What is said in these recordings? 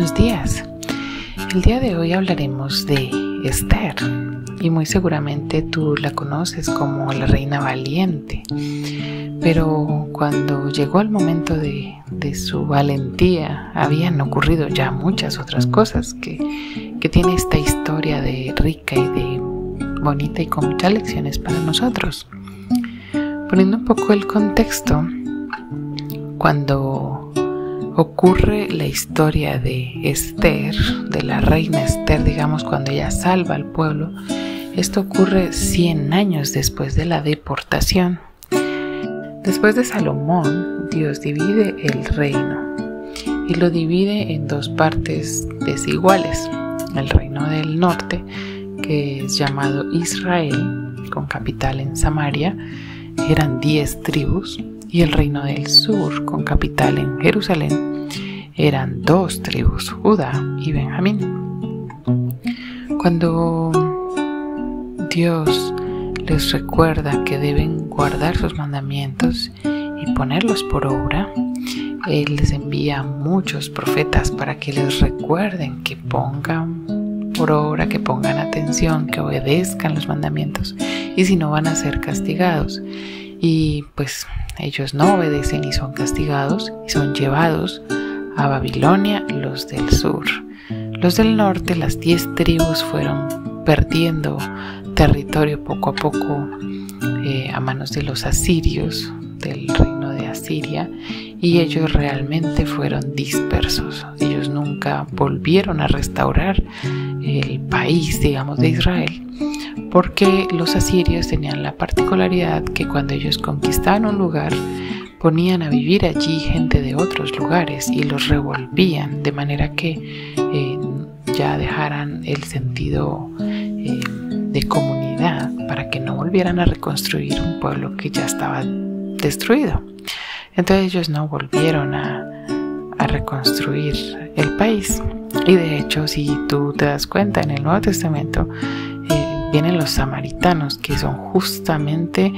buenos días. El día de hoy hablaremos de Esther y muy seguramente tú la conoces como la reina valiente, pero cuando llegó el momento de su valentía habían ocurrido ya muchas otras cosas que tiene esta historia de rica y de bonita y con muchas lecciones para nosotros. Poniendo un poco el contexto, cuando ocurre la historia de Esther, de la reina Esther, digamos, cuando ella salva al pueblo, esto ocurre 100 años después de la deportación. Después de Salomón, Dios divide el reino y lo divide en dos partes desiguales. El reino del norte, que es llamado Israel, con capital en Samaria, eran 10 tribus, y el reino del sur, con capital en Jerusalén, eran 2 tribus, Judá y Benjamín. Cuando Dios les recuerda que deben guardar sus mandamientos y ponerlos por obra, Él les envía muchos profetas para que les recuerden que pongan por obra, que pongan atención, que obedezcan los mandamientos, y si no van a ser castigados. Y pues ellos no obedecen y son castigados y son llevados a Babilonia los del sur. Los del norte, las 10 tribus, fueron perdiendo territorio poco a poco a manos de los asirios, del reino de Asiria, y ellos realmente fueron dispersos. Ellos nunca volvieron a restaurar el país, digamos, de Israel, porque los asirios tenían la particularidad que cuando ellos conquistaban un lugar, ponían a vivir allí gente de otros lugares y los revolvían, de manera que ya dejaran el sentido de comunidad, para que no volvieran a reconstruir un pueblo que ya estaba destruido. Entonces ellos no volvieron a reconstruir el país. Y de hecho, si tú te das cuenta, en el Nuevo Testamento vienen los samaritanos, que son justamente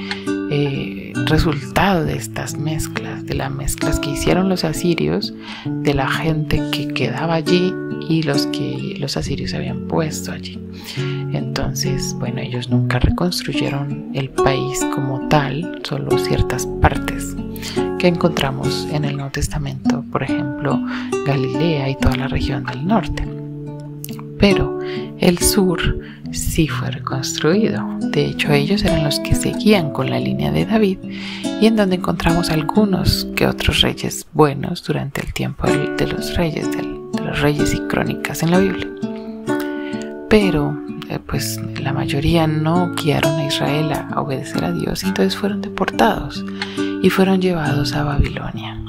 resultado de estas mezclas, de las mezclas que hicieron los asirios, de la gente que quedaba allí y los que los asirios habían puesto allí. Entonces, bueno, ellos nunca reconstruyeron el país como tal, solo ciertas partes que encontramos en el Nuevo Testamento, por ejemplo, Galilea y toda la región del norte. Pero el sur sí fue reconstruido. De hecho, ellos eran los que seguían con la línea de David, y en donde encontramos algunos que otros reyes buenos durante el tiempo de los reyes, de los reyes y crónicas en la Biblia. Pero pues la mayoría no guiaron a Israel a obedecer a Dios, y entonces fueron deportados y fueron llevados a Babilonia.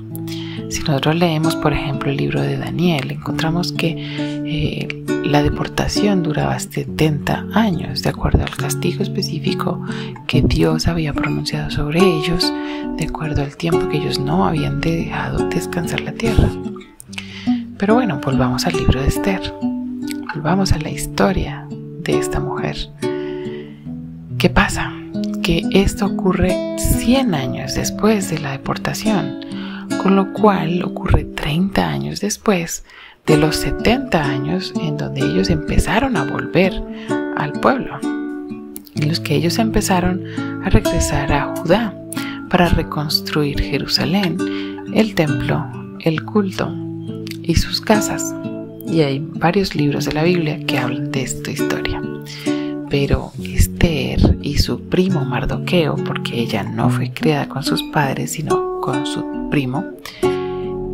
Si nosotros leemos, por ejemplo, el libro de Daniel, encontramos que la deportación duraba 70 años, de acuerdo al castigo específico que Dios había pronunciado sobre ellos, de acuerdo al tiempo que ellos no habían dejado descansar la tierra. Pero bueno, volvamos al libro de Esther, volvamos a la historia de esta mujer. ¿Qué pasa? Que esto ocurre 100 años después de la deportación, con lo cual ocurre 30 años después de los 70 años en donde ellos empezaron a volver al pueblo, en los que ellos empezaron a regresar a Judá para reconstruir Jerusalén, el templo, el culto y sus casas. Y hay varios libros de la Biblia que hablan de esta historia. Pero Esther y su primo Mardoqueo, porque ella no fue criada con sus padres sino con su primo,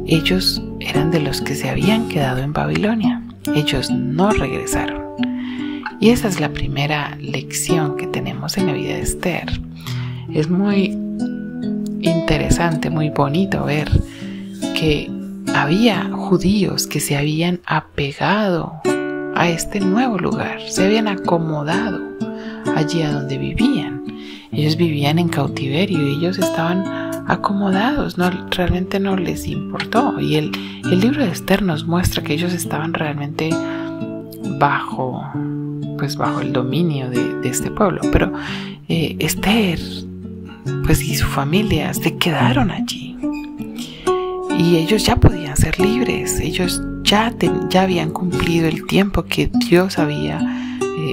ellos eran de los que se habían quedado en Babilonia. Ellos no regresaron. Y esa es la primera lección que tenemos en la vida de Esther. Es muy interesante, muy bonito ver que había judíos que se habían apegado a este nuevo lugar, se habían acomodado allí a donde vivían. Ellos vivían en cautiverio y ellos estaban acomodados, realmente no les importó. Y el libro de Esther nos muestra que ellos estaban realmente bajo el dominio de este pueblo. Pero Esther y su familia se quedaron allí. Y ellos ya podían ser libres, ellos ya habían cumplido el tiempo que Dios había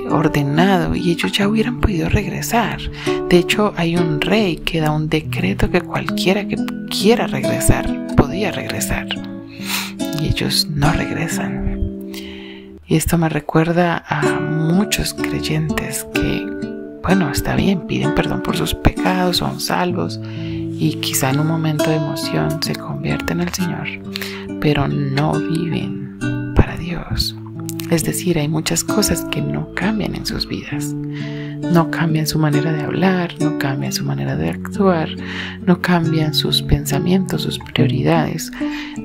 ordenado y ellos ya hubieran podido regresar. De hecho, hay un rey que da un decreto que cualquiera que quiera regresar podía regresar, y ellos no regresan. Y esto me recuerda a muchos creyentes que, bueno, está bien, piden perdón por sus pecados, son salvos y quizá en un momento de emoción se convierten al Señor, pero no viven para Dios. Es decir, hay muchas cosas que no cambian en sus vidas. No cambian su manera de hablar, no cambian su manera de actuar, no cambian sus pensamientos, sus prioridades,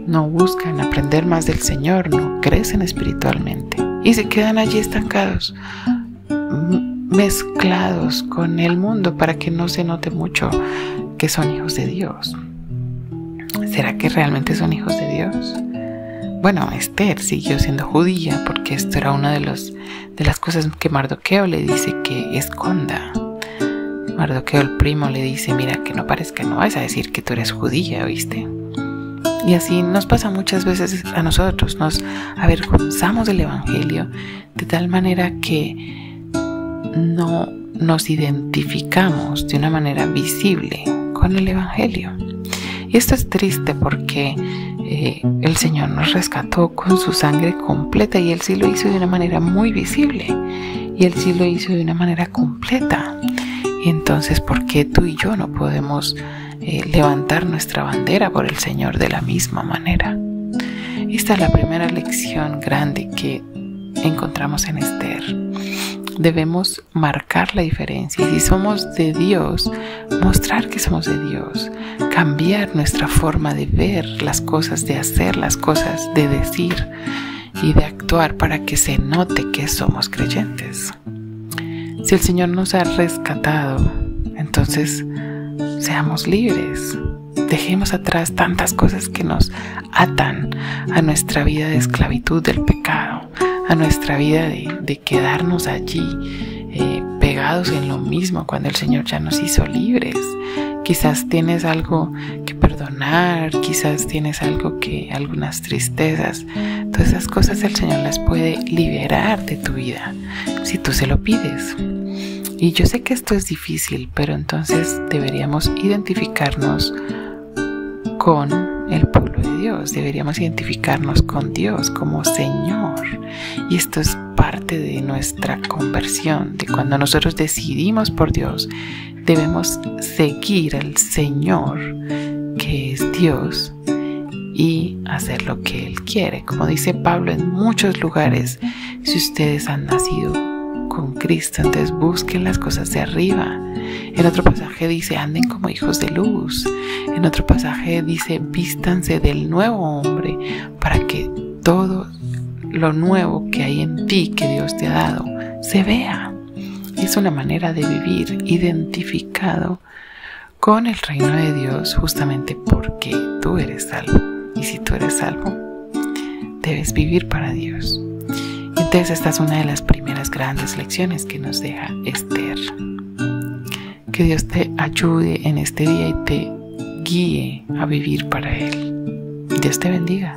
no buscan aprender más del Señor, no crecen espiritualmente y se quedan allí estancados, mezclados con el mundo para que no se note mucho que son hijos de Dios. ¿Será que realmente son hijos de Dios? Bueno, Esther siguió siendo judía porque esto era una de las cosas que Mardoqueo le dice que esconda. Mardoqueo, el primo, le dice, mira, que no parezca, no vas a decir que tú eres judía, ¿oíste? Y así nos pasa muchas veces a nosotros, nos avergonzamos del evangelio de tal manera que no nos identificamos de una manera visible con el evangelio. Y esto es triste porque el Señor nos rescató con su sangre completa y Él sí lo hizo de una manera muy visible y Él sí lo hizo de una manera completa. Y entonces, ¿por qué tú y yo no podemos levantar nuestra bandera por el Señor de la misma manera? Esta es la primera lección grande que encontramos en Esther. Debemos marcar la diferencia y si somos de Dios, mostrar que somos de Dios, cambiar nuestra forma de ver las cosas, de hacer las cosas, de decir y de actuar para que se note que somos creyentes. Si el Señor nos ha rescatado, entonces seamos libres. Dejemos atrás tantas cosas que nos atan a nuestra vida de esclavitud del pecado, a nuestra vida de quedarnos allí pegados en lo mismo cuando el Señor ya nos hizo libres. Quizás tienes algo que perdonar, quizás tienes algunas tristezas. Todas esas cosas el Señor las puede liberar de tu vida si tú se lo pides. Y yo sé que esto es difícil, pero entonces deberíamos identificarnos con el pueblo de Dios, deberíamos identificarnos con Dios como Señor. Y esto es parte de nuestra conversión, de cuando nosotros decidimos por Dios, debemos seguir al Señor, que es Dios, y hacer lo que Él quiere. Como dice Pablo en muchos lugares, si ustedes han nacido con Cristo, entonces busquen las cosas de arriba. En otro pasaje dice, anden como hijos de luz. En otro pasaje dice, vístanse del nuevo hombre para que todo lo nuevo que hay en ti, que Dios te ha dado, se vea. Es una manera de vivir identificado con el reino de Dios justamente porque tú eres salvo. Y si tú eres salvo, debes vivir para Dios. Entonces esta es una de las primeras grandes lecciones que nos deja Esther. Que Dios te ayude en este día y te guíe a vivir para Él. Dios te bendiga.